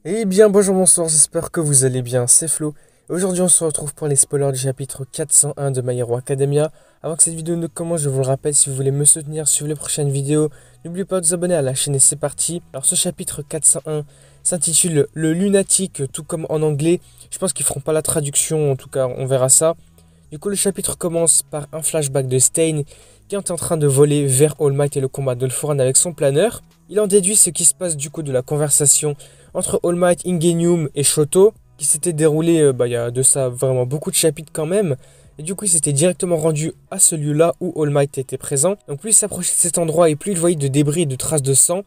Eh bien bonjour, bonsoir, j'espère que vous allez bien, c'est Flo. Aujourd'hui on se retrouve pour les spoilers du chapitre 401 de My Hero Academia. Avant que cette vidéo ne commence, je vous le rappelle, si vous voulez me soutenir, suivre les prochaines vidéos, n'oubliez pas de vous abonner à la chaîne et c'est parti. Alors ce chapitre 401 s'intitule Le Lunatique, tout comme en anglais. Je pense qu'ils feront pas la traduction, en tout cas on verra ça. Du coup le chapitre commence par un flashback de Stein qui est en train de voler vers All Might et le combat d'All-For-One avec son planeur. Il en déduit ce qui se passe du coup de la conversation entre All Might, Ingenium et Shoto, qui s'était déroulé il y a de ça vraiment beaucoup de chapitres quand même. Et du coup, il s'était directement rendu à celui-là où All Might était présent. Donc plus il s'approchait de cet endroit et plus il voyait de débris et de traces de sang.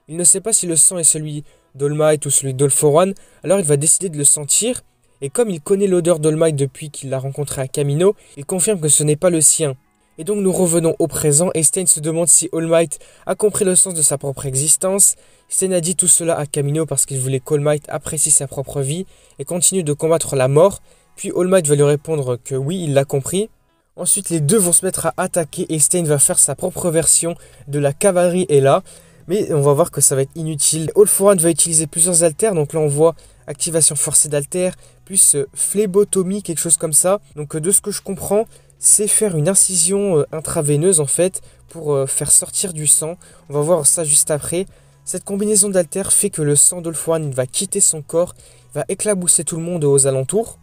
Il ne sait pas si le sang est celui d'All Might ou celui d'All-For-One, alors il va décider de le sentir. Et comme il connaît l'odeur d'All Might depuis qu'il l'a rencontré à Kamino, il confirme que ce n'est pas le sien. Et donc nous revenons au présent et Stein se demande si All Might a compris le sens de sa propre existence. Stein a dit tout cela à Kamino parce qu'il voulait qu'All Might apprécie sa propre vie et continue de combattre la mort. Puis All Might va lui répondre que oui, il l'a compris. Ensuite les deux vont se mettre à attaquer et Stein va faire sa propre version de la cavalerie et là. Mais on va voir que ça va être inutile. All-For-One va utiliser plusieurs haltères, donc là on voit activation forcée d'haltères, plus phlébotomie, quelque chose comme ça. Donc de ce que je comprends, c'est faire une incision intraveineuse en fait pour faire sortir du sang. On va voir ça juste après. Cette combinaison d'haltères fait que le sang d'All-For-One va quitter son corps, va éclabousser tout le monde aux alentours.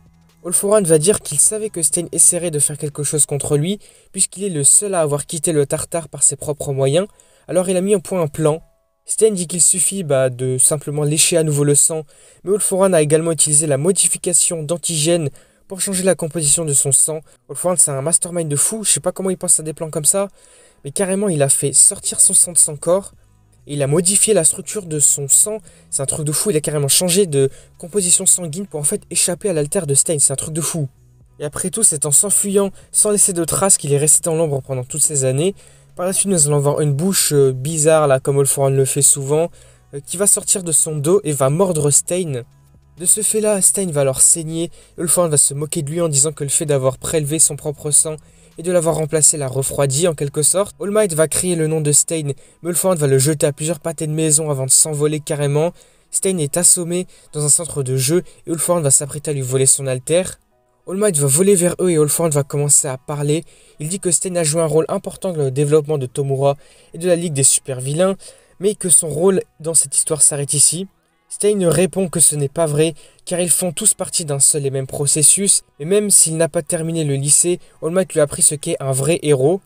All-For-One va dire qu'il savait que Stein essaierait de faire quelque chose contre lui, puisqu'il est le seul à avoir quitté le Tartare par ses propres moyens. Alors il a mis au point un plan. Stein dit qu'il suffit de simplement lécher à nouveau le sang, mais All-For-One a également utilisé la modification d'antigène pour changer la composition de son sang. All-For-One c'est un mastermind de fou, je sais pas comment il pense à des plans comme ça, mais carrément il a fait sortir son sang de son corps, et il a modifié la structure de son sang, c'est un truc de fou, il a carrément changé de composition sanguine pour en fait échapper à l'altère de Stein, c'est un truc de fou. Et après tout, c'est en s'enfuyant, sans laisser de traces, qu'il est resté dans l'ombre pendant toutes ces années. Par la suite, nous allons voir une bouche bizarre, là, comme All-For-One le fait souvent, qui va sortir de son dos et va mordre Stein. De ce fait-là, Stein va alors saigner, et All-For-One va se moquer de lui en disant que le fait d'avoir prélevé son propre sang et de l'avoir remplacé l'a refroidi en quelque sorte. All Might va crier le nom de Stein, mais All-For-One va le jeter à plusieurs pâtés de maison avant de s'envoler carrément. Stein est assommé dans un centre de jeu, et All-For-One va s'apprêter à lui voler son altère. All Might va voler vers eux et All-For-One va commencer à parler. Il dit que Stein a joué un rôle important dans le développement de Tomura et de la Ligue des super vilains, mais que son rôle dans cette histoire s'arrête ici. Stein répond que ce n'est pas vrai, car ils font tous partie d'un seul et même processus, et même s'il n'a pas terminé le lycée, All Might lui a appris ce qu'est un vrai héros.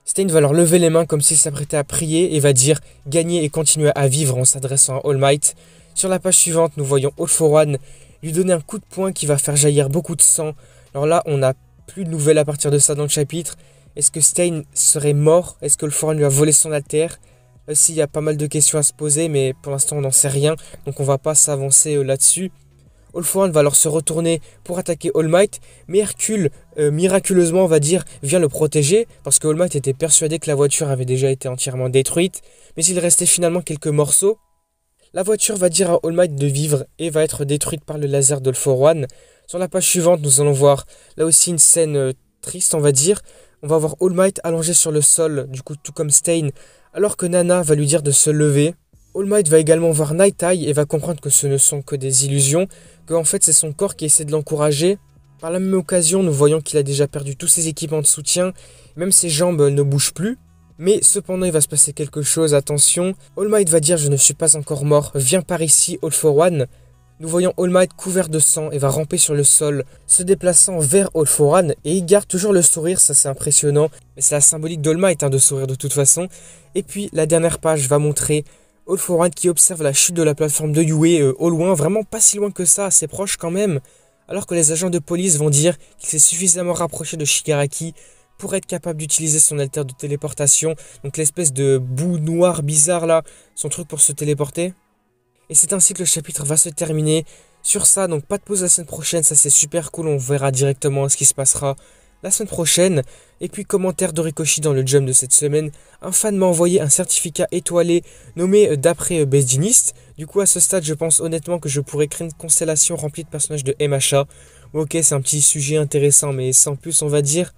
Stein va leur lever les mains comme s'il s'apprêtait à prier et va dire « Gagner et continuer à vivre » en s'adressant à All Might. Sur la page suivante, nous voyons All-For-One lui donner un coup de poing qui va faire jaillir beaucoup de sang. Alors là, on n'a plus de nouvelles à partir de ça dans le chapitre. Est-ce que Stein serait mort? Est-ce que All-For-One lui a volé son altère? Aussi, il y a pas mal de questions à se poser, mais pour l'instant, on n'en sait rien. Donc on va pas s'avancer là-dessus. All-For-One va alors se retourner pour attaquer All Might, mais Hercule, miraculeusement, on va dire, vient le protéger, parce que All Might était persuadé que la voiture avait déjà été entièrement détruite, mais il restait finalement quelques morceaux. La voiture va dire à All Might de vivre et va être détruite par le laser d'All-For-One. Sur la page suivante, nous allons voir là aussi une scène triste, on va dire. On va voir All Might allongé sur le sol, du coup tout comme Stein, alors que Nana va lui dire de se lever. All Might va également voir Night Eye et va comprendre que ce ne sont que des illusions, que en fait c'est son corps qui essaie de l'encourager. Par la même occasion, nous voyons qu'il a déjà perdu tous ses équipements de soutien, même ses jambes ne bougent plus. Mais cependant, il va se passer quelque chose, attention. All Might va dire « Je ne suis pas encore mort, viens par ici, All-For-One ». Nous voyons All Might couvert de sang et va ramper sur le sol, se déplaçant vers All-For-One, et il garde toujours le sourire, ça c'est impressionnant. Mais c'est la symbolique d'All Might de sourire de toute façon. Et puis, la dernière page va montrer All-For-One qui observe la chute de la plateforme de Yue au loin, vraiment pas si loin que ça, assez proche quand même. Alors que les agents de police vont dire qu'il s'est suffisamment rapproché de Shigaraki pour être capable d'utiliser son alter de téléportation, donc l'espèce de boue noire bizarre là, son truc pour se téléporter. Et c'est ainsi que le chapitre va se terminer. Sur ça, donc pas de pause la semaine prochaine, ça c'est super cool, on verra directement ce qui se passera la semaine prochaine. Et puis commentaire d'Orikoshi dans le jump de cette semaine, un fan m'a envoyé un certificat étoilé nommé d'après Besdiniste. Du coup à ce stade je pense honnêtement que je pourrais créer une constellation remplie de personnages de MHA. Ok, c'est un petit sujet intéressant mais sans plus on va dire.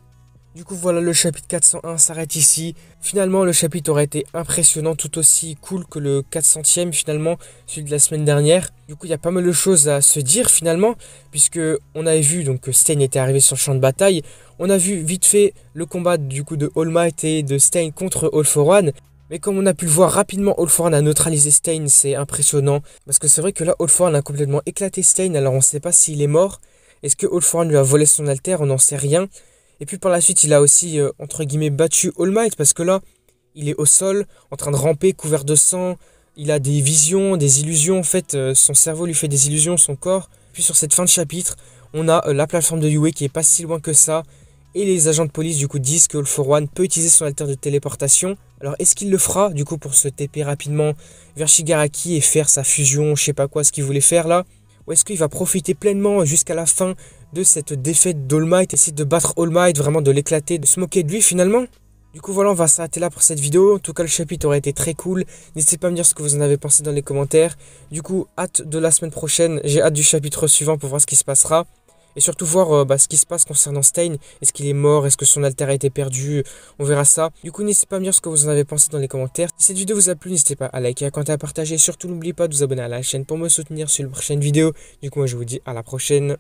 Du coup voilà, le chapitre 401 s'arrête ici. Finalement le chapitre aurait été impressionnant, tout aussi cool que le 400e finalement, celui de la semaine dernière. Du coup il y a pas mal de choses à se dire finalement, puisque on avait vu donc que Stein était arrivé sur le champ de bataille. On a vu vite fait le combat du coup de All Might et de Stein contre All for One. Mais comme on a pu le voir rapidement, All for One a neutralisé Stein, c'est impressionnant. Parce que c'est vrai que là All for One a complètement éclaté Stein, alors on ne sait pas s'il est mort. Est-ce que All for One lui a volé son alter? On n'en sait rien. Et puis par la suite, il a aussi, entre guillemets, battu All Might parce que là, il est au sol, en train de ramper, couvert de sang. Il a des visions, des illusions. En fait, son cerveau lui fait des illusions, son corps. Puis sur cette fin de chapitre, on a la plateforme de Yue qui est pas si loin que ça. Et les agents de police, du coup, disent que All for One peut utiliser son alter de téléportation. Alors, est-ce qu'il le fera, du coup, pour se TP rapidement vers Shigaraki et faire sa fusion, je sais pas quoi, ce qu'il voulait faire là? Ou est-ce qu'il va profiter pleinement jusqu'à la fin de cette défaite d'All Might, essayer de battre All Might, vraiment de l'éclater, de se moquer de lui finalement? Du coup voilà, on va s'arrêter là pour cette vidéo. En tout cas le chapitre aurait été très cool. N'hésitez pas à me dire ce que vous en avez pensé dans les commentaires. Du coup, hâte de la semaine prochaine. J'ai hâte du chapitre suivant pour voir ce qui se passera. Et surtout voir ce qui se passe concernant Stein. Est-ce qu'il est mort? Est-ce que son alter a été perdu? On verra ça. Du coup, n'hésitez pas à me dire ce que vous en avez pensé dans les commentaires. Si cette vidéo vous a plu, n'hésitez pas à liker, à commenter, à partager. Et surtout, n'oubliez pas de vous abonner à la chaîne pour me soutenir sur les prochaines vidéos. Du coup, moi, je vous dis à la prochaine.